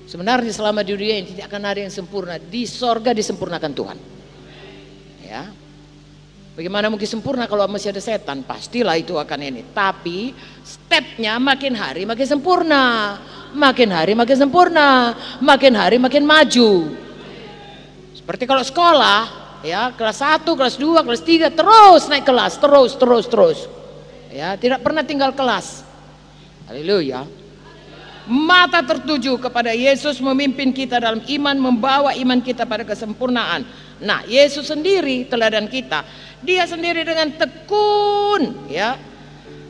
Sebenarnya selama di dunia ini tidak akan ada yang sempurna. Di sorga disempurnakan Tuhan. Ya. Bagaimana mungkin sempurna kalau masih ada setan? Pastilah itu akan ini. Tapi stepnya makin hari makin sempurna, makin hari makin sempurna, makin hari makin maju. Seperti kalau sekolah, ya kelas 1, kelas 2, kelas 3 terus naik kelas, terus. Ya, tidak pernah tinggal kelas. Haleluya. Mata tertuju kepada Yesus memimpin kita dalam iman, membawa iman kita pada kesempurnaan. Nah, Yesus sendiri teladan kita. Dia sendiri dengan tekun, ya,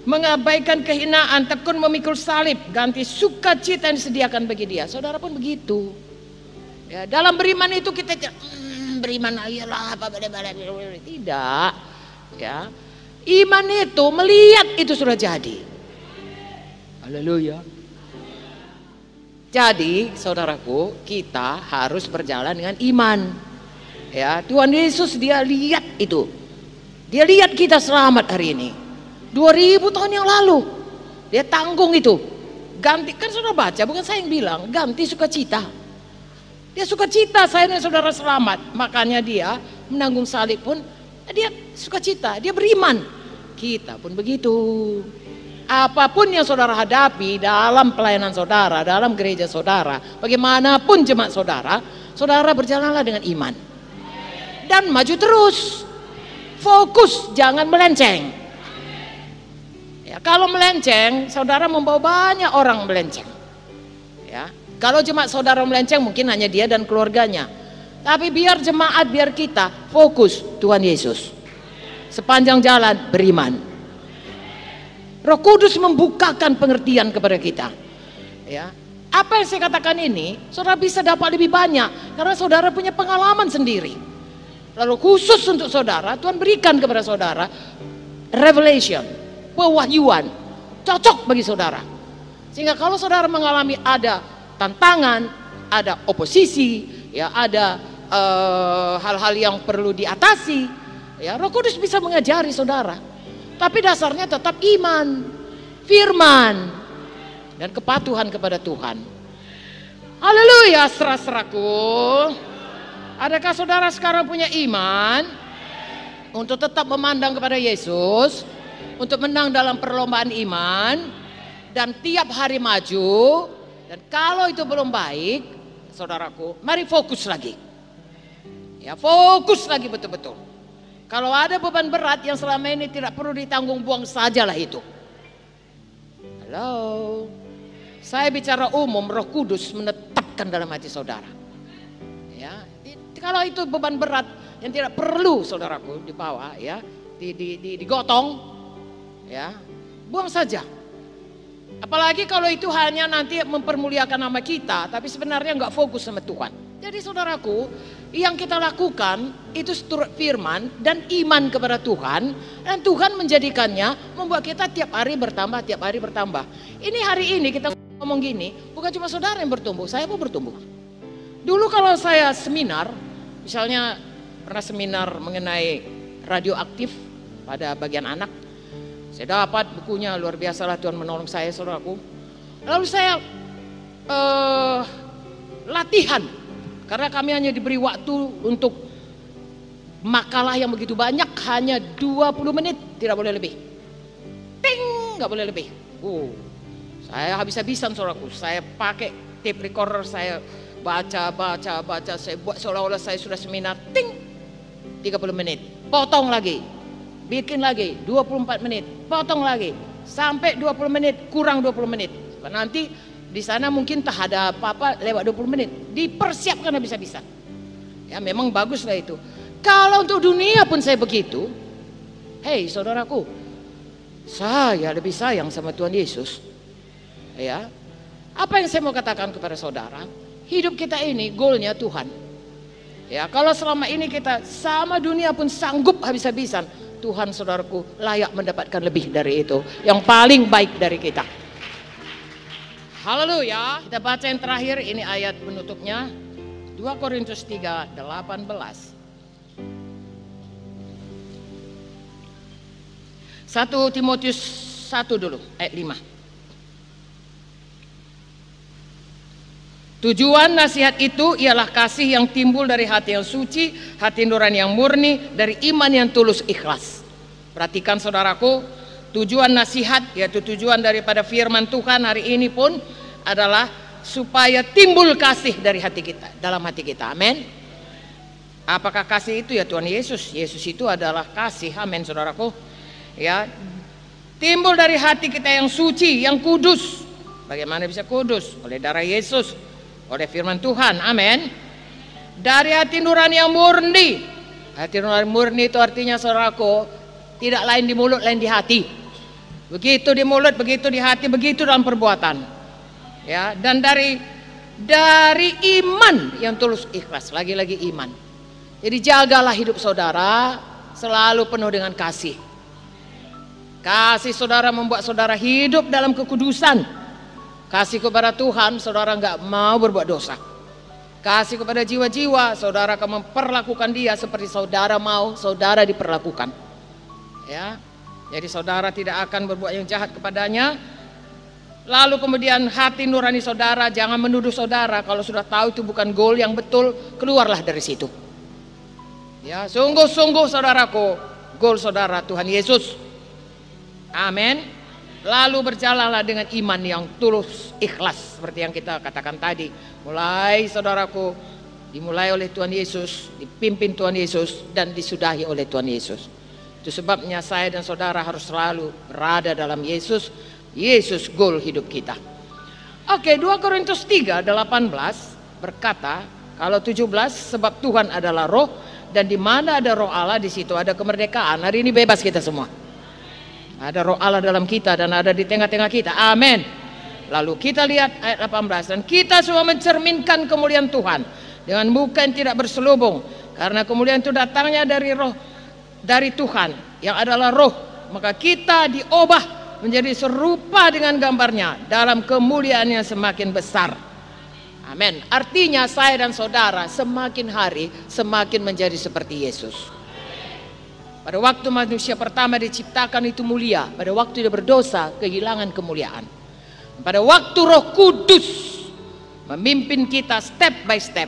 mengabaikan kehinaan, tekun memikul salib, ganti sukacita yang disediakan bagi dia. Saudara pun begitu. Ya, dalam beriman itu kita beriman ayolah apa tidak. Ya, iman itu melihat itu sudah jadi. Haleluya. Jadi saudaraku, kita harus berjalan dengan iman. Ya, Tuhan Yesus dia lihat itu. Dia lihat kita selamat hari ini. 2000 tahun yang lalu. Dia tanggung itu. Ganti, kan saudara baca, bukan saya yang bilang, ganti sukacita. Dia sukacita saya dan saudara selamat. Makanya dia menanggung salib pun dia sukacita, dia beriman. Kita pun begitu. Apapun yang saudara hadapi dalam pelayanan saudara, dalam gereja saudara, bagaimanapun jemaat saudara, saudara berjalanlah dengan iman. Dan maju terus. Fokus, jangan melenceng. Ya, kalau melenceng, saudara membawa banyak orang melenceng. Ya, kalau jemaat saudara melenceng mungkin hanya dia dan keluarganya. Tapi biar jemaat, biar kita fokus Tuhan Yesus. Sepanjang jalan beriman. Roh Kudus membukakan pengertian kepada kita. Ya, apa yang saya katakan ini, saudara bisa dapat lebih banyak karena saudara punya pengalaman sendiri. Lalu khusus untuk saudara, Tuhan berikan kepada saudara revelation, pewahyuan, cocok bagi saudara. Sehingga kalau saudara mengalami ada tantangan, ada oposisi, ya ada hal-hal yang perlu diatasi, ya Roh Kudus bisa mengajari saudara. Tapi dasarnya tetap iman, firman, dan kepatuhan kepada Tuhan. Haleluya, saudaraku. Adakah saudara sekarang punya iman untuk tetap memandang kepada Yesus, untuk menang dalam perlombaan iman, dan tiap hari maju? Dan kalau itu belum baik, saudaraku, mari fokus lagi. Ya, fokus lagi betul-betul. Kalau ada beban berat yang selama ini tidak perlu ditanggung, buang sajalah itu. Halo, saya bicara umum, Roh Kudus menetapkan dalam hati saudara. Ya, kalau itu beban berat yang tidak perlu saudaraku dibawa, ya, digotong, ya, buang saja. Apalagi kalau itu hanya nanti mempermuliakan nama kita, tapi sebenarnya nggak fokus sama Tuhan. Jadi saudaraku, yang kita lakukan itu seturut firman dan iman kepada Tuhan, dan Tuhan menjadikannya membuat kita tiap hari bertambah, tiap hari bertambah. Ini hari ini kita ngomong gini, bukan cuma saudara yang bertumbuh, saya pun bertumbuh. Dulu kalau saya seminar, misalnya pernah seminar mengenai radioaktif pada bagian anak, saya dapat bukunya, luar biasa lah Tuhan menolong saya saudaraku. Lalu saya latihan. Karena kami hanya diberi waktu untuk makalah yang begitu banyak, hanya 20 menit, tidak boleh lebih. Ting, nggak boleh lebih. Saya habis-habisan saudaraku. Saya pakai tape recorder, saya baca, saya buat seolah-olah saya sudah seminar. Ting, 30 menit, potong lagi, bikin lagi, 24 menit, potong lagi, sampai 20 menit, kurang 20 menit. Nanti di sana mungkin tak ada apa-apa lewat 20 menit. Dipersiapkan habis-habisan. Ya memang baguslah itu. Kalau untuk dunia pun saya begitu. Hei saudaraku, saya lebih sayang sama Tuhan Yesus. Ya, apa yang saya mau katakan kepada saudara? Hidup kita ini goalnya Tuhan. Ya, kalau selama ini kita sama dunia pun sanggup habis-habisan, Tuhan saudaraku layak mendapatkan lebih dari itu. Yang paling baik dari kita. Haleluya. Kita baca yang terakhir, ini ayat penutupnya. 2 Korintus 3, 18. 1 Timotius 1 dulu, ayat 5. Tujuan nasihat itu ialah kasih yang timbul dari hati yang suci, hati nurani yang murni, dari iman yang tulus ikhlas. Perhatikan saudaraku, tujuan nasihat, yaitu tujuan daripada firman Tuhan hari ini pun adalah supaya timbul kasih dari hati kita, dalam hati kita. Amin. Apakah kasih itu? Ya Tuhan Yesus. Yesus itu adalah kasih. Amin saudaraku. Ya, timbul dari hati kita yang suci, yang kudus. Bagaimana bisa kudus? Oleh darah Yesus, oleh firman Tuhan. Amin. Dari hati nurani yang murni. Hati nurani murni itu artinya saudaraku, tidak lain di mulut, lain di hati. Begitu di mulut, begitu di hati, begitu dalam perbuatan. Ya, dan dari iman yang tulus ikhlas. Lagi-lagi iman. Jadi jagalah hidup saudara selalu penuh dengan kasih. Kasih saudara membuat saudara hidup dalam kekudusan. Kasih kepada Tuhan, saudara nggak mau berbuat dosa. Kasih kepada jiwa-jiwa, saudara akan memperlakukan dia seperti saudara mau saudara diperlakukan. Ya, jadi saudara tidak akan berbuat yang jahat kepadanya. Lalu kemudian hati nurani saudara, jangan menuduh saudara kalau sudah tahu itu bukan goal yang betul, keluarlah dari situ. Ya, sungguh-sungguh saudaraku, goal saudara Tuhan Yesus. Amin. Lalu berjalanlah dengan iman yang tulus, ikhlas, seperti yang kita katakan tadi. Mulai saudaraku, dimulai oleh Tuhan Yesus, dipimpin Tuhan Yesus, dan disudahi oleh Tuhan Yesus. Itu sebabnya saya dan saudara harus selalu berada dalam Yesus. Yesus goal hidup kita. Oke, 2 Korintus 3:18 berkata, kalau 17, sebab Tuhan adalah roh, dan di mana ada roh Allah di situ ada kemerdekaan. Hari ini bebas kita semua. Ada roh Allah dalam kita dan ada di tengah-tengah kita. Amin. Lalu kita lihat ayat 18, dan kita semua mencerminkan kemuliaan Tuhan dengan muka yang tidak berselubung, karena kemuliaan itu datangnya dari roh, dari Tuhan yang adalah roh. Maka kita diubah menjadi serupa dengan gambarnya dalam kemuliaan yang semakin besar. Amin. Artinya saya dan saudara semakin hari semakin menjadi seperti Yesus. Pada waktu manusia pertama diciptakan itu mulia, pada waktu dia berdosa kehilangan kemuliaan. Pada waktu Roh Kudus memimpin kita step by step,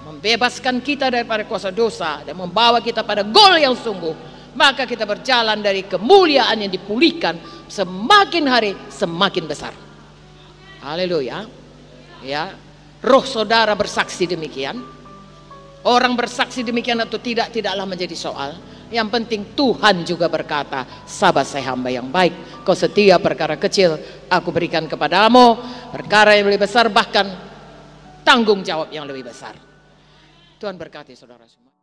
membebaskan kita daripada kuasa dosa dan membawa kita pada goal yang sungguh, maka kita berjalan dari kemuliaan yang dipulihkan, semakin hari semakin besar. Haleluya. Ya, roh saudara bersaksi demikian. Orang bersaksi demikian atau tidak, tidaklah menjadi soal. Yang penting Tuhan juga berkata, sabar saya hamba yang baik, kau setia perkara kecil, aku berikan kepadamu perkara yang lebih besar, bahkan tanggung jawab yang lebih besar. Tuhan berkati saudara semua.